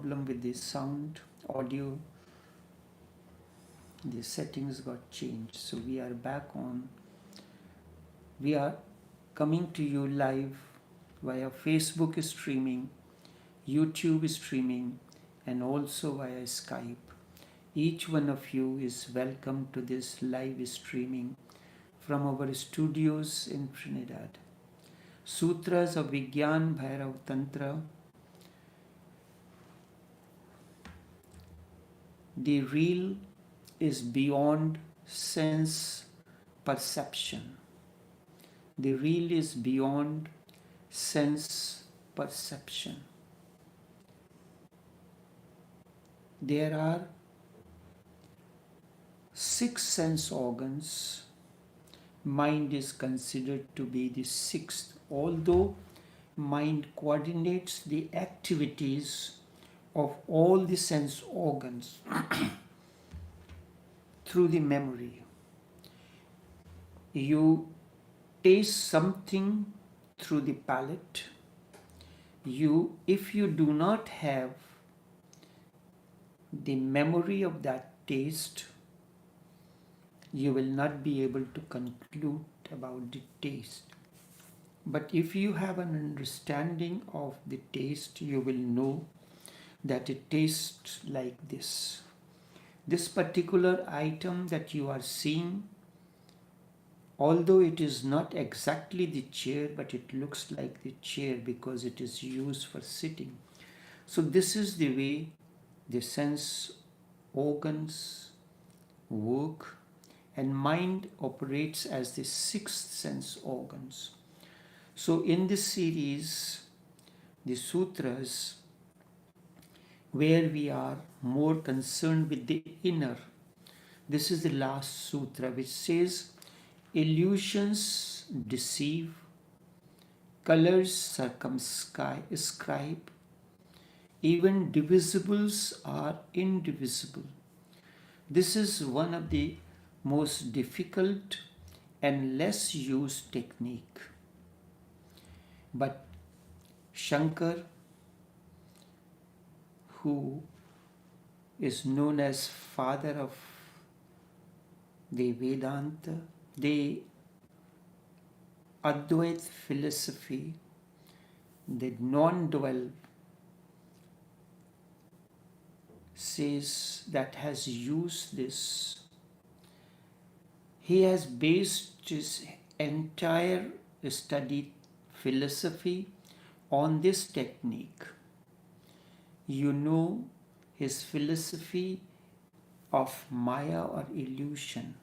problem with the sound, audio. The settings got changed. So we are back on. We are coming to you live via Facebook streaming, YouTube streaming, and also via Skype. Each one of you is welcome to this live streaming from our studios in Trinidad. Sutras of Vigyan Bhairav Tantra. The real is beyond sense perception. The real is beyond sense perception. There are 6 sense organs. Mind is considered to be the 6th, although mind coordinates the activities of all the sense organs through the memory. You taste something through the palate. If you do not have the memory of that taste, you will not be able to conclude about the taste. But if you have an understanding of the taste, you will know that it tastes like this. This particular item that you are seeing, although it is not exactly the chair, but it looks like the chair because it is used for sitting. So this is the way the sense organs work, and mind operates as the 6th sense organs. So in this series, the sutras, where we are more concerned with the inner, this is the last sutra, which says, illusions deceive, colors circumscribe, even divisibles are indivisible. This is one of the most difficult and less used technique. But Shankar, who is known as father of the Vedanta, the Advait philosophy, the non-dual, says that has used this. He has based his entire study philosophy on this technique. You know his philosophy of Maya or illusion.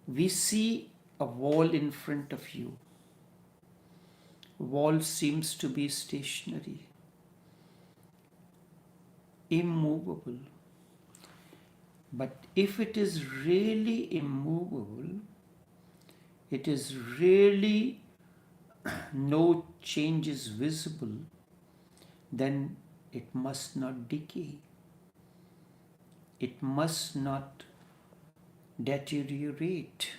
We see a wall in front of you. Wall seems to be stationary, immovable. But if it is really immovable, it is really no change is visible, then it must not decay. It must not deteriorate.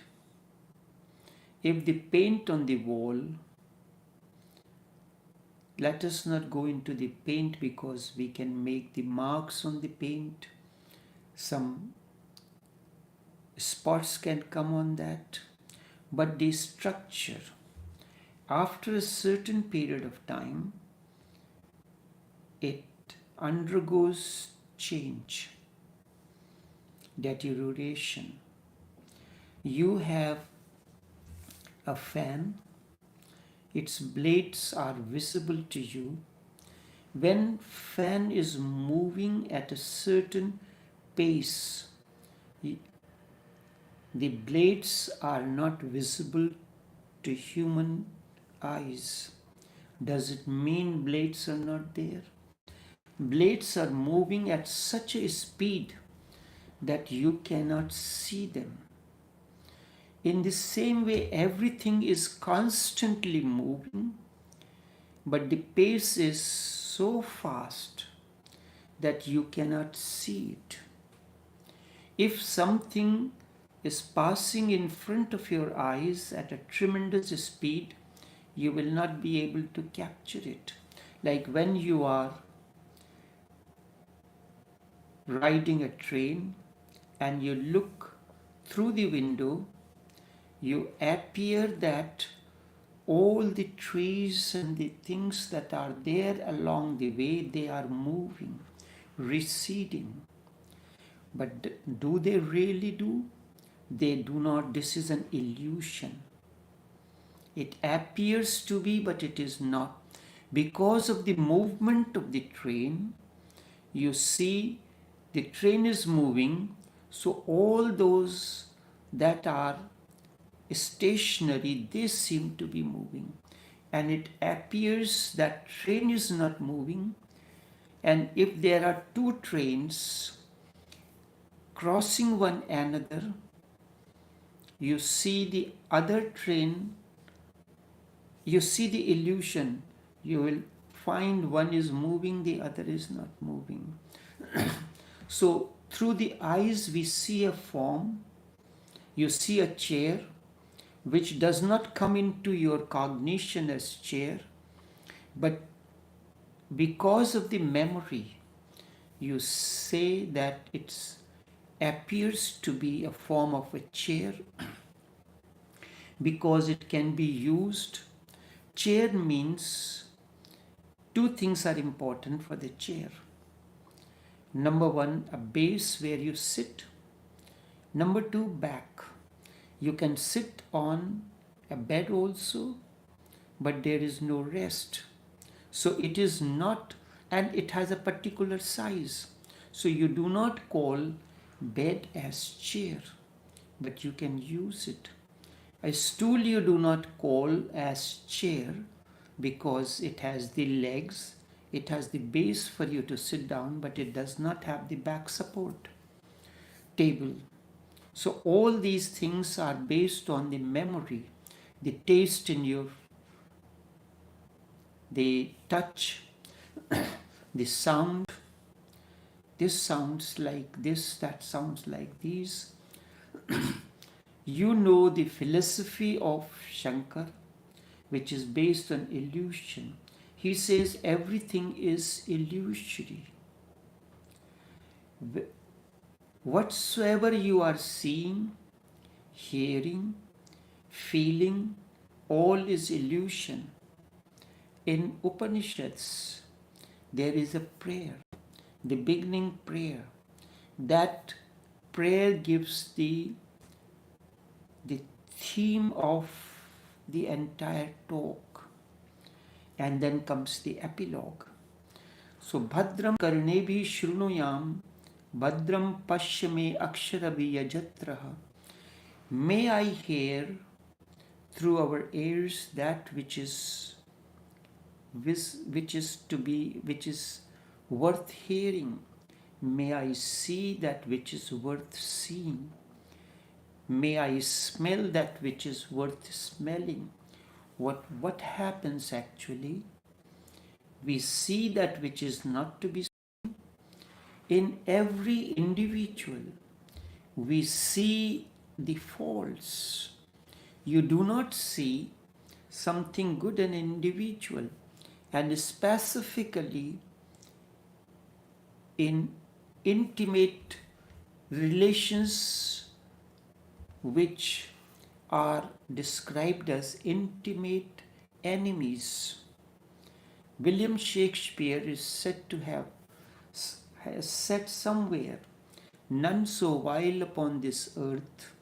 If the paint on the wall, let us not go into the paint because we can make the marks on the paint. Some spots can come on that. But the structure, after a certain period of time, it undergoes change, deterioration. You have a fan, its blades are visible to you. When fan is moving at a certain pace, the blades are not visible to human eyes. Does it mean blades are not there? Blades are moving at such a speed that you cannot see them. In the same way, everything is constantly moving, but the pace is so fast that you cannot see it. If something is passing in front of your eyes at a tremendous speed, you will not be able to capture it. Like when you are riding a train and you look through the window, you appear that all the trees and the things that are there along the way, they are moving, receding. But do they really do? They do not. This is an illusion. It appears to be, but it is not. Because of the movement of the train, you see the train is moving, so all those that are stationary, they seem to be moving. And it appears that train is not moving. And if there are two trains crossing one another, you see the other train, you see the illusion. You will find one is moving, the other is not moving. So through the eyes we see a form, you see a chair, which does not come into your cognition as chair, but because of the memory, you say that it appears to be a form of a chair because it can be used. Chair means two things are important for the chair. Number one, a base where you sit. Number two, back. You can sit on a bed also, but there is no rest. So it is not, and it has a particular size. So you do not call bed as chair, but you can use it. A stool you do not call as chair because it has the legs, it has the base for you to sit down, but it does not have the back support. Table. So all these things are based on the memory, the taste in your, the touch, the sound. This sounds like this, that sounds like these. You know the philosophy of Shankar, which is based on illusion. He says everything is illusory. Whatsoever you are seeing, hearing, feeling, all is illusion. In Upanishads, there is a prayer, the beginning prayer. That prayer gives the theme of the entire talk. And then comes the epilogue. So, Bhadram karnebhi shrunuyam, Bhadram pashyame aksharavi yajatraha. May I hear through our ears that which is worth hearing. May I see that which is worth seeing. May I smell that which is worth smelling. What happens actually? We see that which is not to be seen. In every individual, we see the faults. You do not see something good in an individual, and specifically in intimate relations which are described as intimate enemies. William Shakespeare is said to have has said somewhere, none so vile upon this earth,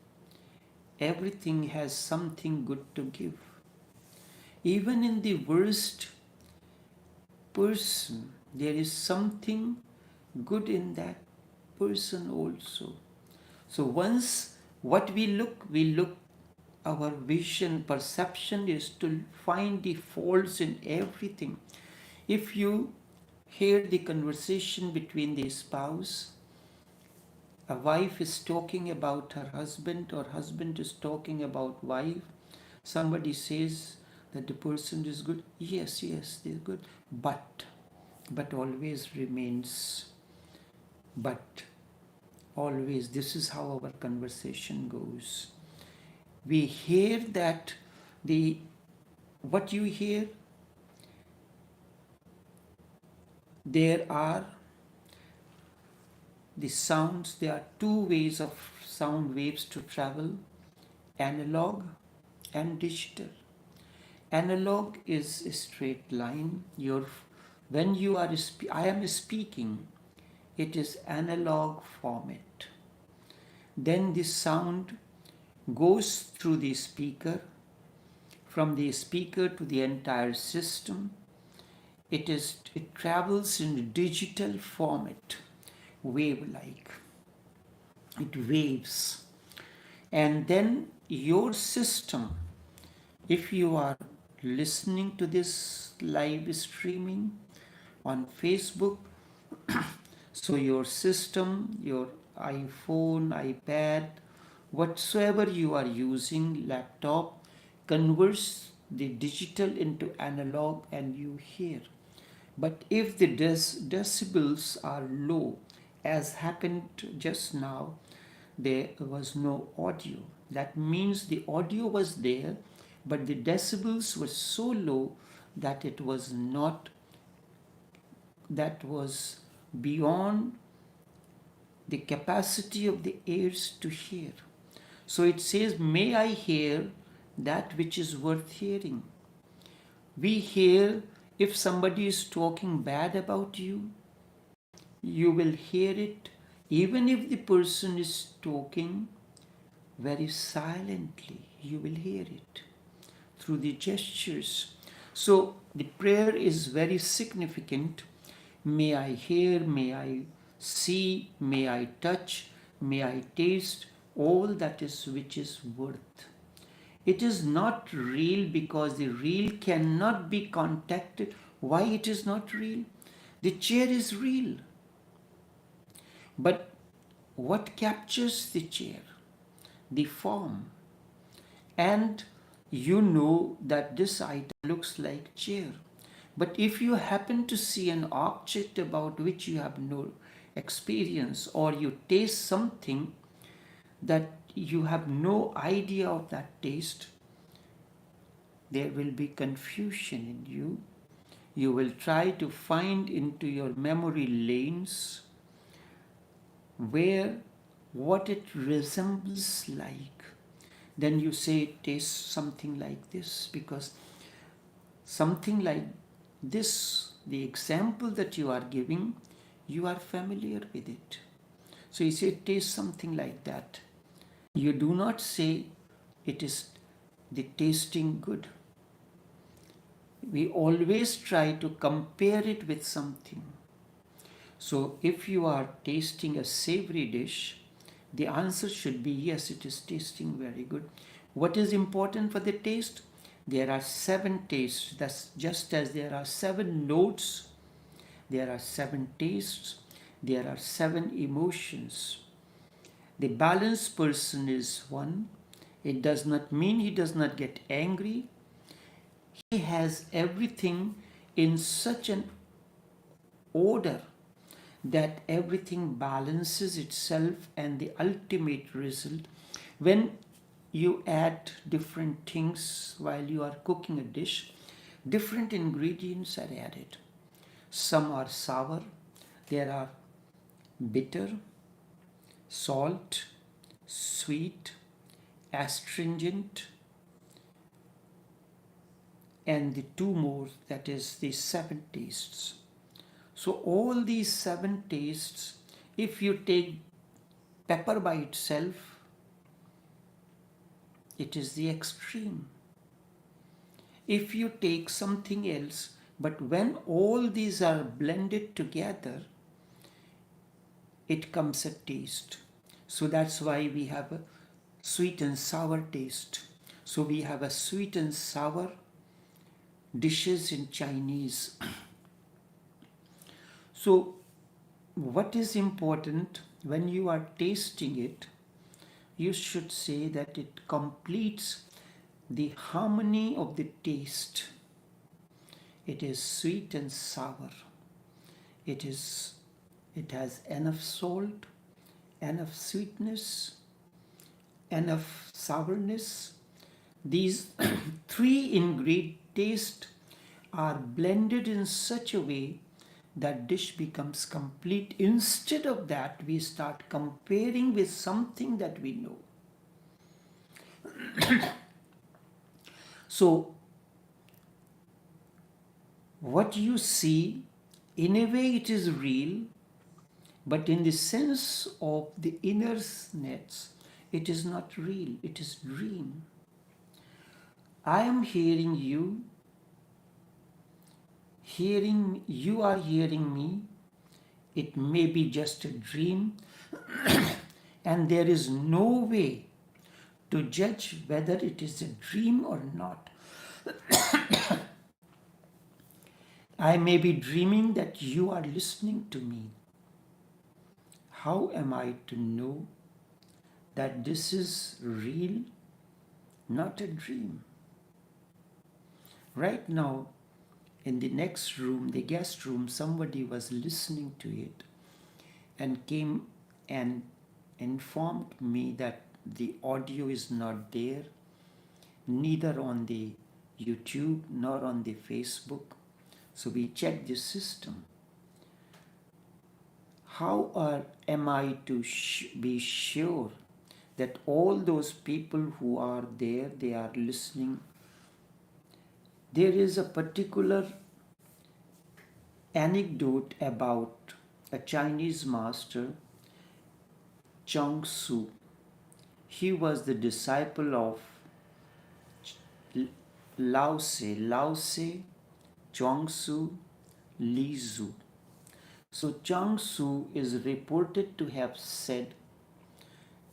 everything has something good to give. Even in the worst person, there is something good in that person also. So once what we look, our vision, perception is to find the faults in everything. If you hear the conversation between the spouse, a wife is talking about her husband or husband is talking about wife, somebody says that the person is good. Yes, they're good. But always remains, but always, this is how our conversation goes. We hear that what you hear, there are the sounds, there are two ways of sound waves to travel: analog and digital. Analog is a straight line. When you are I am speaking, it is analog format. Then the sound goes through the speaker, from the speaker to the entire system. It travels in digital format, wave like. It waves. And then your system, if you are listening to this live streaming on Facebook, so your system, your iPhone, iPad, whatsoever you are using, laptop, converts the digital into analog and you hear. But if the decibels are low, as happened just now, there was no audio. That means the audio was there, but the decibels were so low that it was not, that was beyond the capacity of the ears to hear. So it says, may I hear that which is worth hearing. We hear, if somebody is talking bad about you, you will hear it, even if the person is talking very silently, you will hear it through the gestures. So the prayer is very significant. May I hear, may I see, may I touch, may I taste all that is which is worth. It is not real because the real cannot be contacted. Why it is not real? The chair is real. But what captures the chair? The form. And you know that this item looks like chair. But if you happen to see an object about which you have no experience, or you taste something that you have no idea of that taste, there will be confusion in you. You will try to find into your memory lanes where what it resembles like. Then you say it tastes something like this, because something like this, the example that you are giving, you are familiar with it. So you say it tastes something like that. You do not say it is the tasting good. We always try to compare it with something. So if you are tasting a savory dish, the answer should be yes, it is tasting very good. What is important for the taste? There are 7 tastes. That's just as there are 7 notes, there are 7 tastes, there are 7 emotions. The balanced person is one. It does not mean he does not get angry. He has everything in such an order that everything balances itself, and the ultimate result, when you add different things while you are cooking a dish, different ingredients are added. Some are sour, there are bitter, salt, sweet, astringent, and the 2 more, that is the 7 tastes. So all these 7 tastes, if you take pepper by itself, it is the extreme. If you take something else, but when all these are blended together, it comes a taste. So that's why we have a sweet and sour taste. So we have a sweet and sour dishes in Chinese. So what is important when you are tasting it, you should say that it completes the harmony of the taste. It is sweet and sour. It has enough salt, enough sweetness, enough sourness. These 3 ingredient tastes are blended in such a way that dish becomes complete. Instead of that, we start comparing with something that we know. So, what you see, in a way, it is real, but in the sense of the innerness, it is not real, it is dream. I am hearing you, you are hearing me. It may be just a dream, and there is no way to judge whether it is a dream or not. I may be dreaming that you are listening to me. How am I to know that this is real, not a dream? Right now, in the next room, the guest room, somebody was listening to it and came and informed me that the audio is not there, neither on the YouTube nor on the Facebook. So we checked the system. How am I to be sure that all those people who are there, they are listening? There is a particular anecdote about a Chinese master, Chuang Tzu. He was the disciple of Lao Tse, Chuang Tzu, Li Zhu. So Chuang Tzu is reported to have said,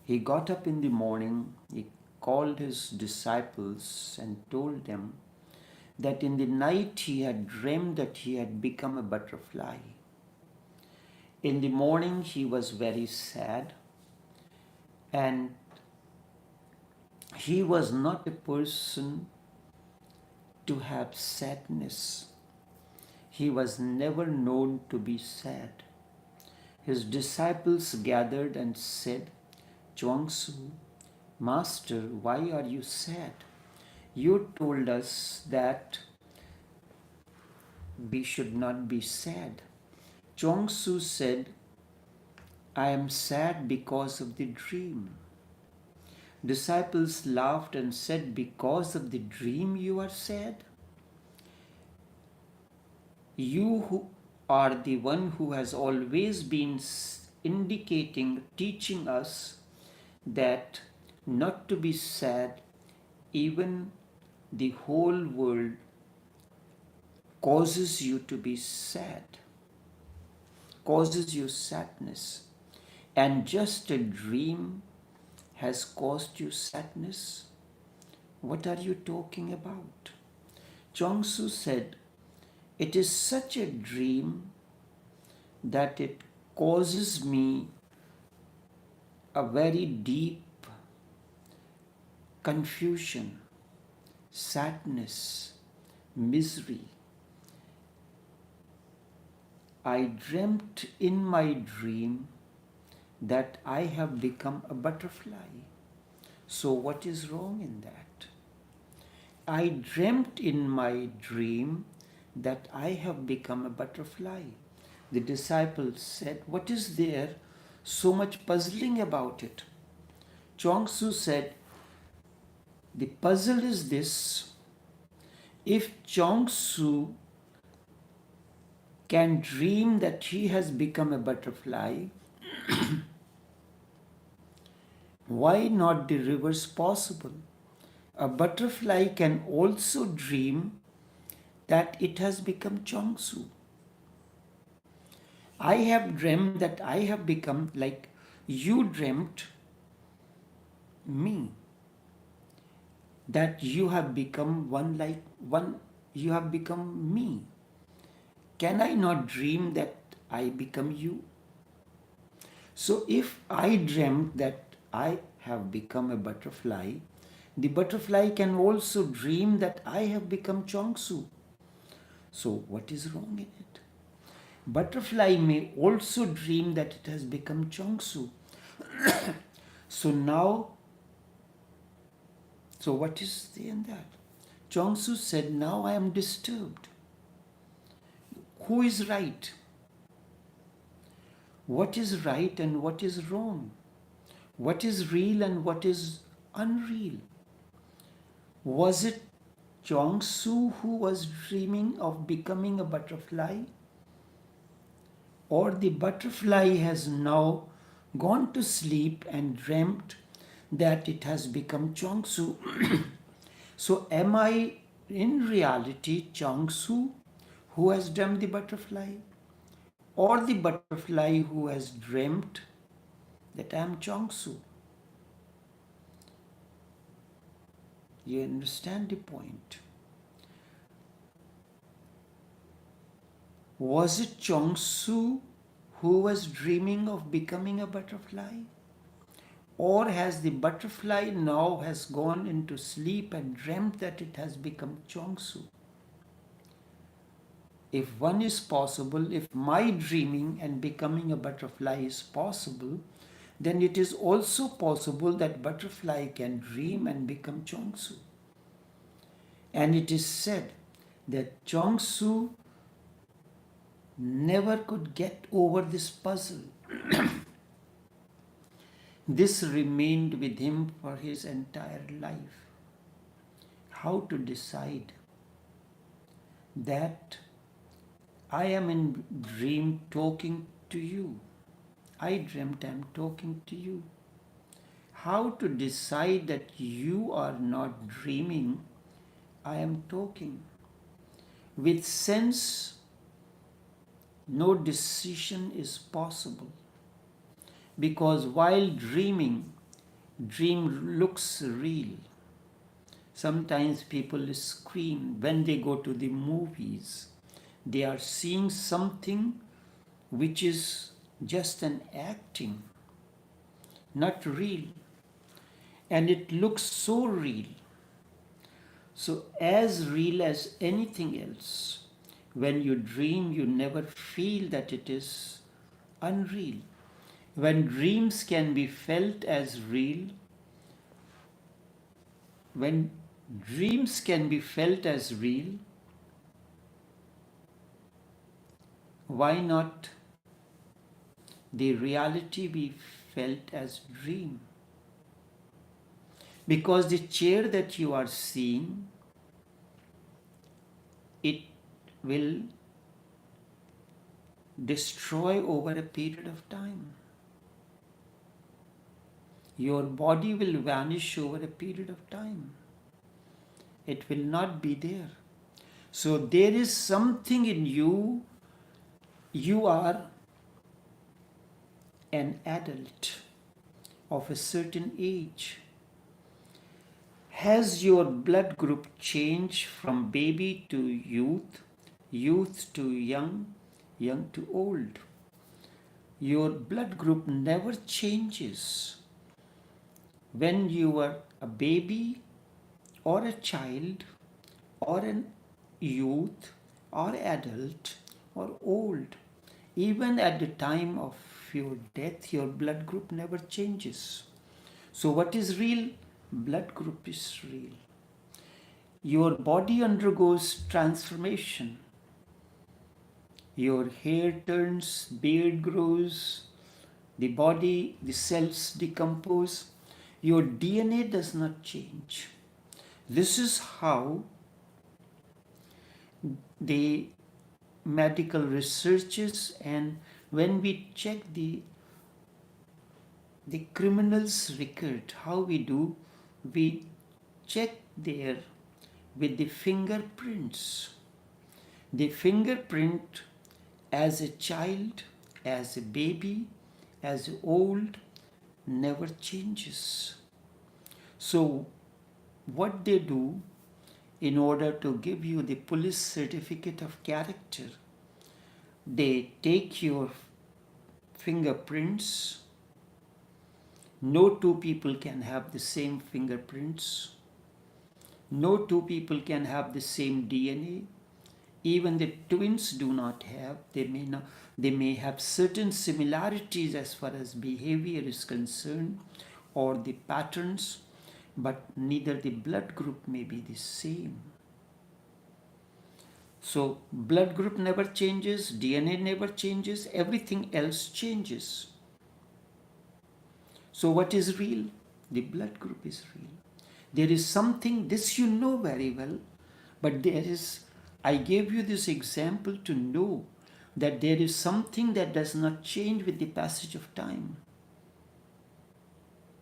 he got up in the morning, he called his disciples and told them that in the night he had dreamed that he had become a butterfly. In the morning he was very sad, and he was not a person to have sadness. He was never known to be sad. His disciples gathered and said, Chuang Tzu, Master, why are you sad? You told us that we should not be sad. Chuang Tzu said, I am sad because of the dream. Disciples laughed and said, because of the dream you are sad? You who are the one who has always been indicating, teaching us that not to be sad, even the whole world causes you to be sad, causes you sadness, and just a dream has caused you sadness? What are you talking about? Chuang Tzu said, it is such a dream that it causes me a very deep confusion, sadness, misery. I dreamt in my dream that I have become a butterfly. So what is wrong in that? I dreamt in my dream that I have become a butterfly. The disciples said, what is there so much puzzling about it? Chuang Tzu said, the puzzle is this: if Chuang Tzu can dream that he has become a butterfly, why not the reverse possible? A butterfly can also dream that it has become Chuang Tzu. I have dreamt that I have become like you dreamt me, that you have become you have become me. Can I not dream that I become you? So if I dreamt that I have become a butterfly, the butterfly can also dream that I have become Chuang Tzu. So what is wrong in it? Butterfly may also dream that it has become Chuang Tzu. So what is there in that? Chuang Tzu said, now I am disturbed. Who is right? what is right and what is wrong, what is real and what is unreal. Was it Chong-su who was dreaming of becoming a butterfly? Or the butterfly has now gone to sleep and dreamt that it has become Chong-su? So am I in reality Chong-su who has dreamt the butterfly? Or the butterfly who has dreamt that I am Chong-su? You understand the point? Was it Chong-su who was dreaming of becoming a butterfly? Or has the butterfly now has gone into sleep and dreamt that it has become Chong-su? If one is possible, if my dreaming and becoming a butterfly is possible, then it is also possible that butterfly can dream and become Chong-su. And it is said that Chong-su never could get over this puzzle. This remained with him for his entire life. How to decide that I am in dream talking to you. I dreamt I am talking to you. How to decide that you are not dreaming, I am talking. With sense, no decision is possible. Because while dreaming, dream looks real. Sometimes people scream when they go to the movies. They are seeing something which is just an acting, not real. And it looks so real. So as real as anything else. When you dream, you never feel that it is unreal. When dreams can be felt as real, when dreams can be felt as real, why not the reality be felt as dream? Because the chair that you are seeing, it will destroy over a period of time. Your body will vanish over a period of time. It will not be there. So there is something in you. You are an adult of a certain age. Has your blood group changed from baby to youth, youth to young, young to old? Your blood group never changes. When you were a baby or a child or an youth or adult or old, even at the time of your death, your blood group never changes. So what is real? Blood group is real. Your body undergoes transformation. Your hair turns, beard grows, the body, the cells decompose. Your DNA does not change. This is how the medical researches, and when we check the criminal's record, how we do, we check there with the fingerprints. The fingerprint as a child, as a baby, as old, never changes. So what they do, in order to give you the police certificate of character, they take your fingerprints. No two people can have the same fingerprints. No two people can have the same DNA. Even the twins do not have. They may have certain similarities as far as behavior is concerned or the patterns, but neither the blood group may be the same. So blood group never changes, DNA never changes, everything else changes. So what is real? The blood group is real. There is something, this you know very well, but there is, I gave you this example to know that there is something that does not change with the passage of time.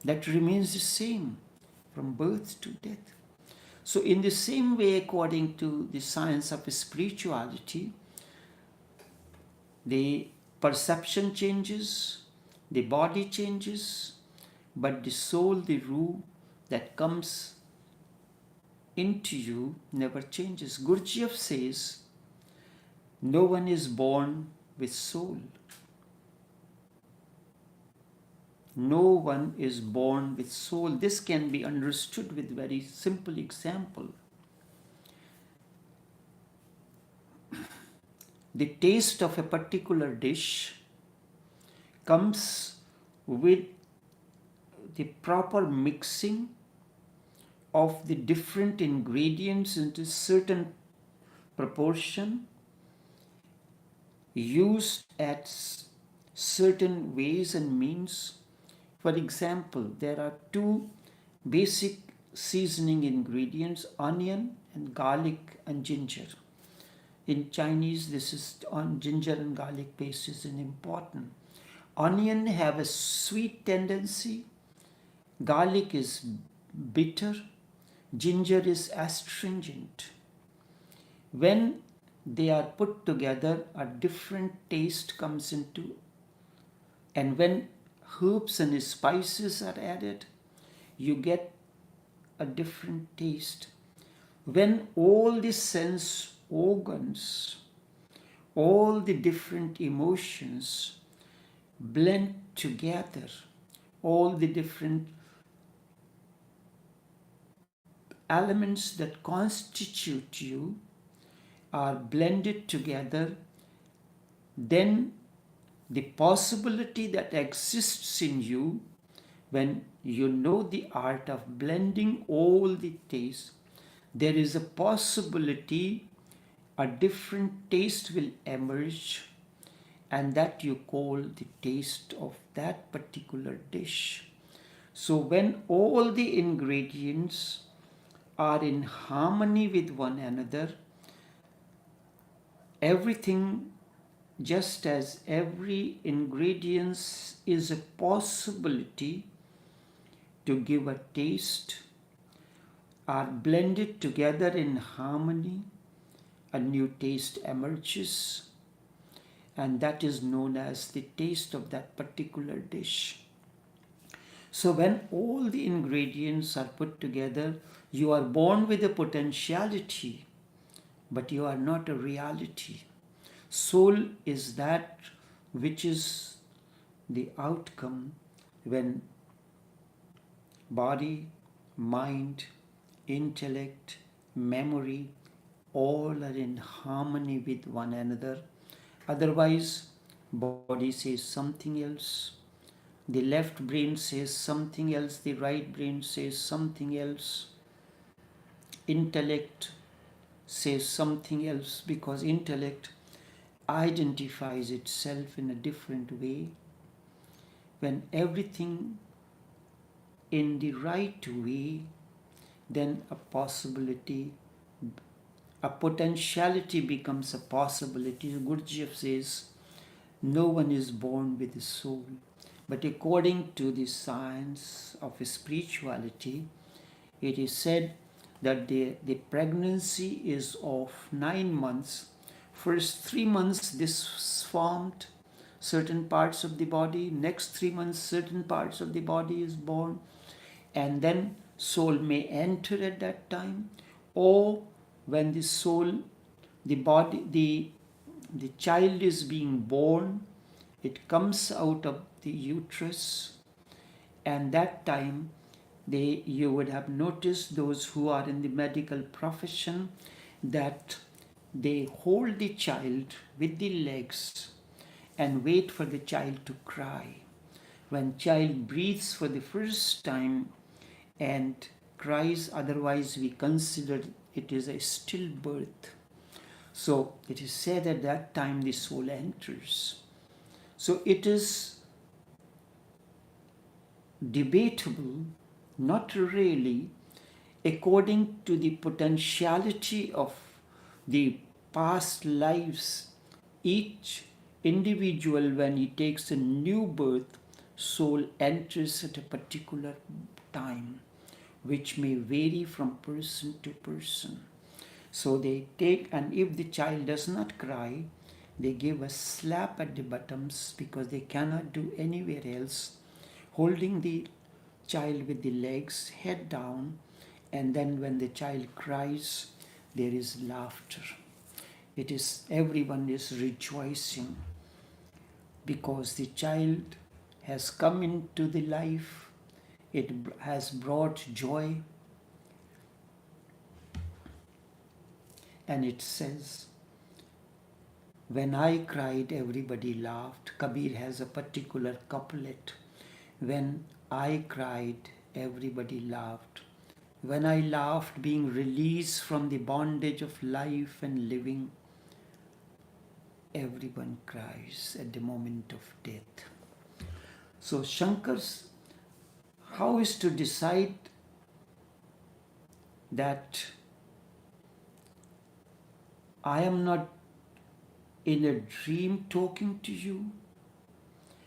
That remains the same from birth to death. So in the same way, according to the science of spirituality, the perception changes, the body changes, but the soul, the ruh that comes into you never changes. Gurdjieff says, no one is born with soul. No one is born with soul. This can be understood with very simple example. The taste of a particular dish comes with the proper mixing of the different ingredients into certain proportion, used at certain ways and means. For example, there are two basic seasoning ingredients, onion and garlic and ginger. In Chinese, this is on ginger and garlic paste is an important. Onion have a sweet tendency, garlic is bitter, ginger is astringent. When they are put together, a different taste comes into, and when herbs and spices are added, you get a different taste. When all the sense organs, all the different emotions blend together, all the different elements that constitute you are blended together, then the possibility that exists in you when you know the art of blending all the tastes, there is a possibility a different taste will emerge, and that you call the taste of that particular dish. So when all the ingredients are in harmony with one another, everything, just as every ingredient is a possibility to give a taste, are blended together in harmony, a new taste emerges, and that is known as the taste of that particular dish. So when all the ingredients are put together, you are born with a potentiality, but you are not a reality. Soul is that which is the outcome when body, mind, intellect, memory, all are in harmony with one another. Otherwise, body says something else, the left brain says something else, the right brain says something else, intellect says something else, because intellect identifies itself in a different way. When everything in the right way, then a possibility, a potentiality becomes a possibility. Gurdjieff says, no one is born with a soul. But according to the science of spirituality, it is said that the pregnancy is of 9 months. First 3 months this formed certain parts of the body, next 3 months certain parts of the body is born, and then soul may enter at that time, or when the soul, the body, the child is being born, it comes out of the uterus, and that time you would have noticed, those who are in the medical profession, that they hold the child with the legs and wait for the child to cry. When child breathes for the first time and cries, otherwise we consider it is a stillbirth. So it is said at that time the soul enters. So it is debatable, not really, according to the potentiality of the past lives. Each individual, when he takes a new birth, soul enters at a particular time, which may vary from person to person. So they take, and if the child does not cry, they give a slap at the buttons because they cannot do anywhere else, holding the child with the legs, head down, and then when the child cries, there is laughter. It is, everyone is rejoicing because the child has come into the life, it has brought joy, and it says, when I cried, everybody laughed. Kabir has a particular couplet. When I cried, everybody laughed. When I laughed, being released from the bondage of life and living, everyone cries at the moment of death. So Shankar's, how is to decide that I am not in a dream talking to you?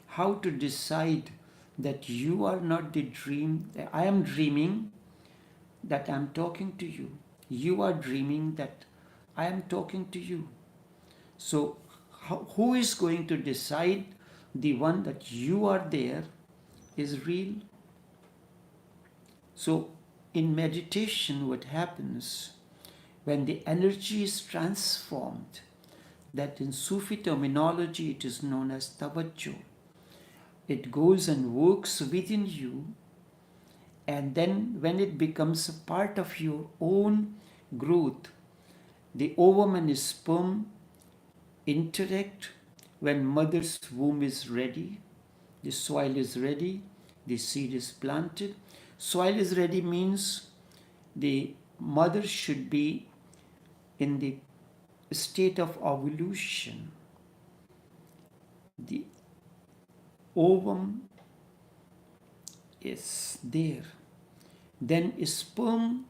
How to decide that you are not the dream? I am dreaming that I am talking to you. You are dreaming that I am talking to you. So who is going to decide the one that you are there is real? So in meditation, what happens when the energy is transformed, that in Sufi terminology it is known as tawajjuh. It goes and works within you, and then when it becomes a part of your own growth, the ovum and sperm interact. When mother's womb is ready, the soil is ready, the seed is planted. Soil is ready means the mother should be in the state of ovulation. The ovum is there. Then sperm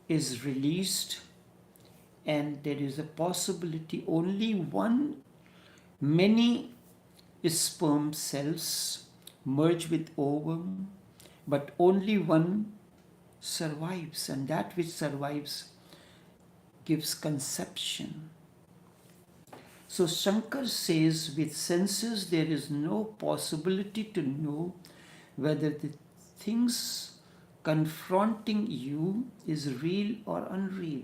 is released, and there is a possibility only many sperm cells merge with ovum, but only one survives, and that which survives gives conception. So Shankar says, with senses there is no possibility to know whether the things confronting you is real or unreal.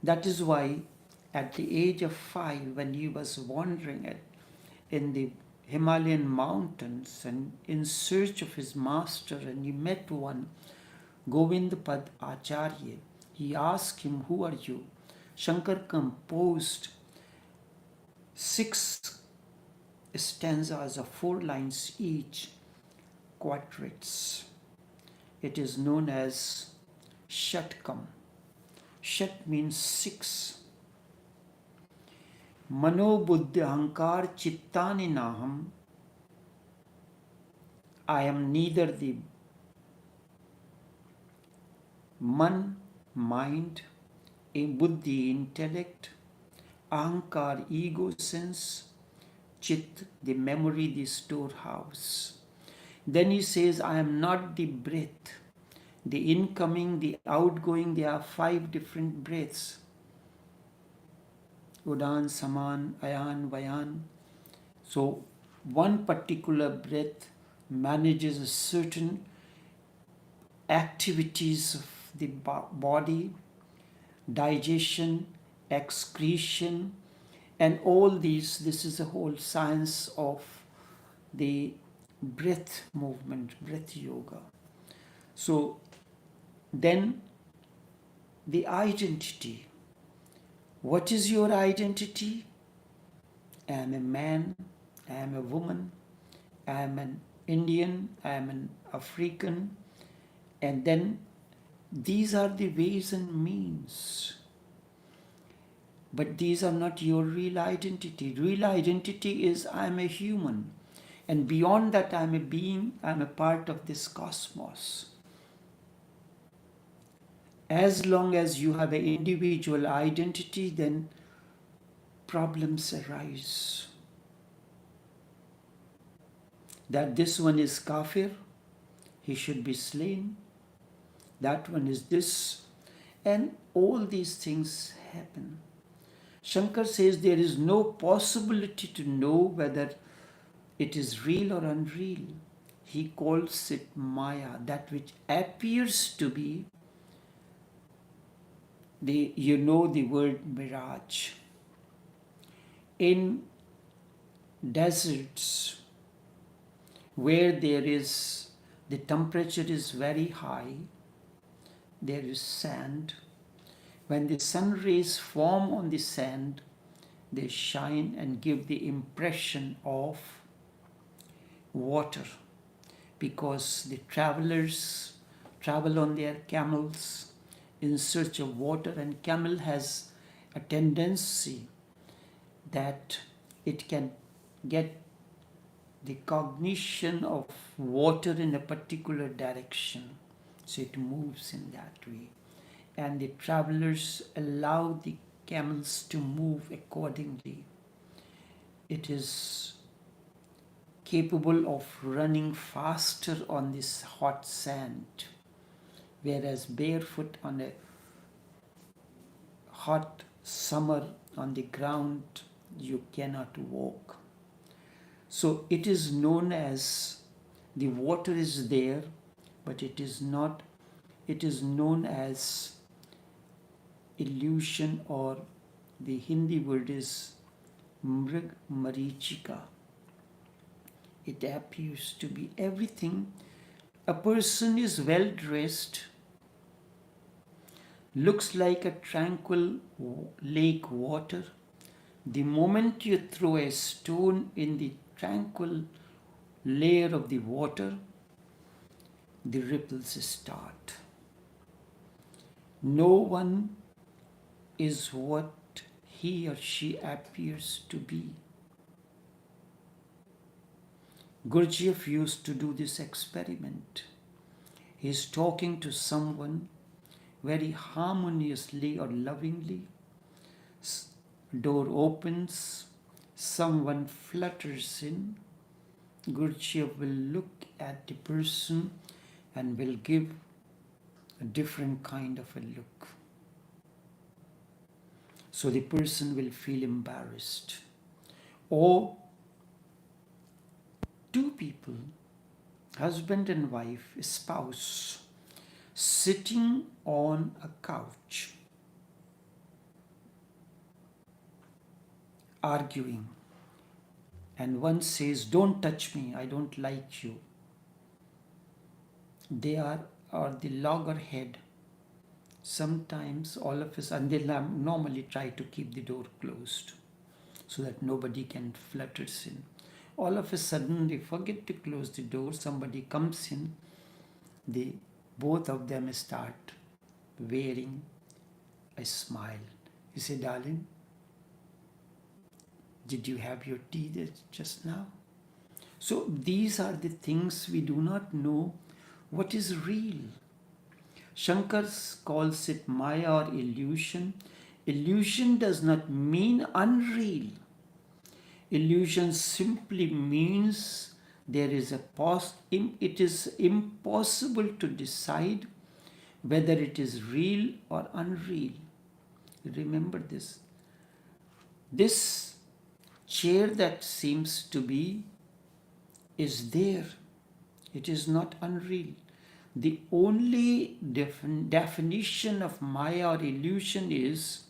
That is why at the age of 5, when he was wandering in the Himalayan mountains and in search of his master, and he met one, Govindpad Acharya, he asked him, "Who are you?" Shankar composed 6 stanzas of 4 lines each, quatrains. It is known as Shatkam. Shat means 6. Mano buddhi ahankar chittani naham. I am neither the man, mind, a buddhi, intellect, ahankar, ego sense, chit, the memory, the storehouse. Then he says, I am not the breath, the incoming, the outgoing. There are 5 different breaths. Udan, Saman, Ayan, Vayan. So one particular breath manages a certain activities of the body, digestion, excretion, and all these. This is the whole science of the breath movement, breath yoga. So then the identity. What is your identity? I am a man, I am a woman, I am an Indian, I am an African, and then these are the ways and means. But these are not your real identity. Real identity is I am a human. And beyond that, I am a being, I am a part of this cosmos. As long as you have an individual identity, then problems arise. That this one is kafir, he should be slain. That one is this. And all these things happen. Shankar says there is no possibility to know whether it is real or unreal. He calls it Maya, that which appears to be. You know the word mirage. In deserts where the temperature is very high, there is sand. When the sun rays form on the sand, they shine and give the impression of water, because the travelers travel on their camels in search of water, and camel has a tendency that it can get the cognition of water in a particular direction, so it moves in that way, and the travelers allow the camels to move accordingly. It is capable of running faster on this hot sand, whereas barefoot on a hot summer on the ground, you cannot walk. So it is known as, the water is there, but it is not, it is known as illusion, or the Hindi word is mrig marichika. It appears to be everything. A person is well dressed, looks like a tranquil lake water. The moment you throw a stone in the tranquil layer of the water, the ripples start. No one is what he or she appears to be. Gurdjieff used to do this experiment. He is talking to someone very harmoniously or lovingly. Door opens, someone flutters in. Gurdjieff will look at the person and will give a different kind of a look. So the person will feel embarrassed. Or two people, husband and wife, spouse, sitting on a couch, arguing, and one says, "Don't touch me, I don't like you." They are the loggerhead. Sometimes all of us, and they normally try to keep the door closed so that nobody can flutter in. All of a sudden they forget to close the door, somebody comes in, both of them start wearing a smile. You say, "Darling, did you have your tea just now?" So these are the things we do not know what is real. Shankar calls it Maya or illusion. Illusion does not mean unreal. Illusion simply means there is it is impossible to decide whether it is real or unreal. Remember this. This chair that seems to be is there. It is not unreal. The only definition of Maya or illusion is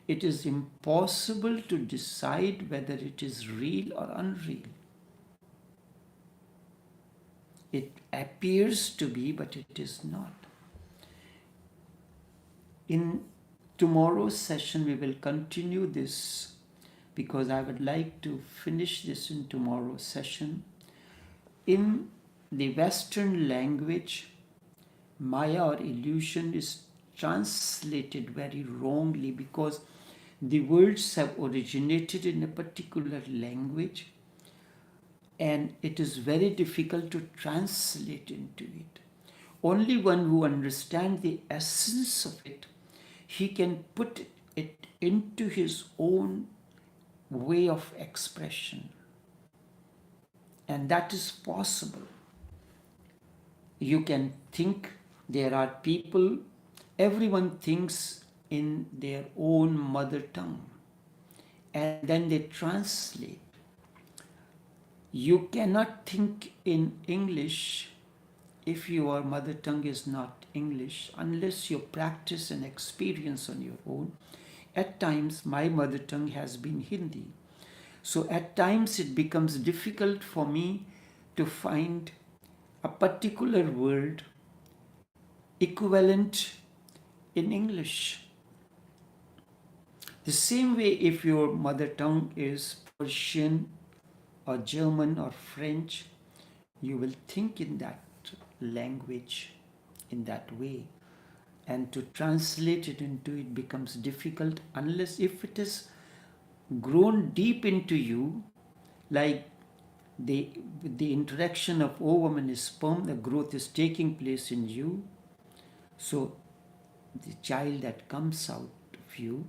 it is impossible to decide whether it is real or unreal. It appears to be, but it is not. In tomorrow's session, we will continue this, because I would like to finish this in tomorrow's session. In the Western language, Maya or illusion is translated very wrongly, because The words have originated in a particular language, and it is very difficult to translate into it. Only one who understands the essence of it, he can put it into his own way of expression. And that is possible. You can think, there are people, everyone thinks in their own mother tongue, and then they translate. You cannot think in English if your mother tongue is not English, unless you practice and experience on your own. At times, my mother tongue has been Hindi. So at times it becomes difficult for me to find a particular word equivalent in English. The same way, if your mother tongue is Persian or German or French, you will think in that language in that way, and to translate it into it becomes difficult unless if it is grown deep into you, like the interaction of ovum and sperm, the growth is taking place in you. So the child that comes out of you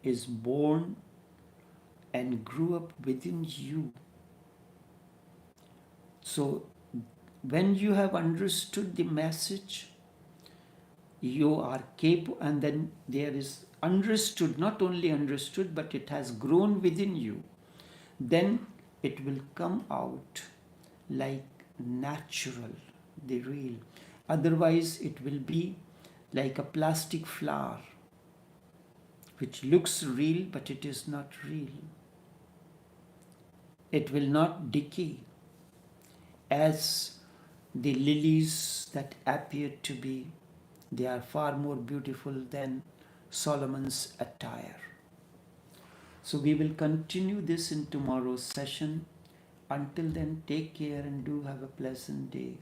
is born and grew up within you. So when you have understood the message, you are capable, and then there is understood, not only understood, but it has grown within you, then it will come out like natural, the real. Otherwise, it will be like a plastic flower, which looks real, but it is not real. It will not decay as the lilies that appear to be. They are far more beautiful than Solomon's attire. So we will continue this in tomorrow's session. Until then, take care and do have a pleasant day.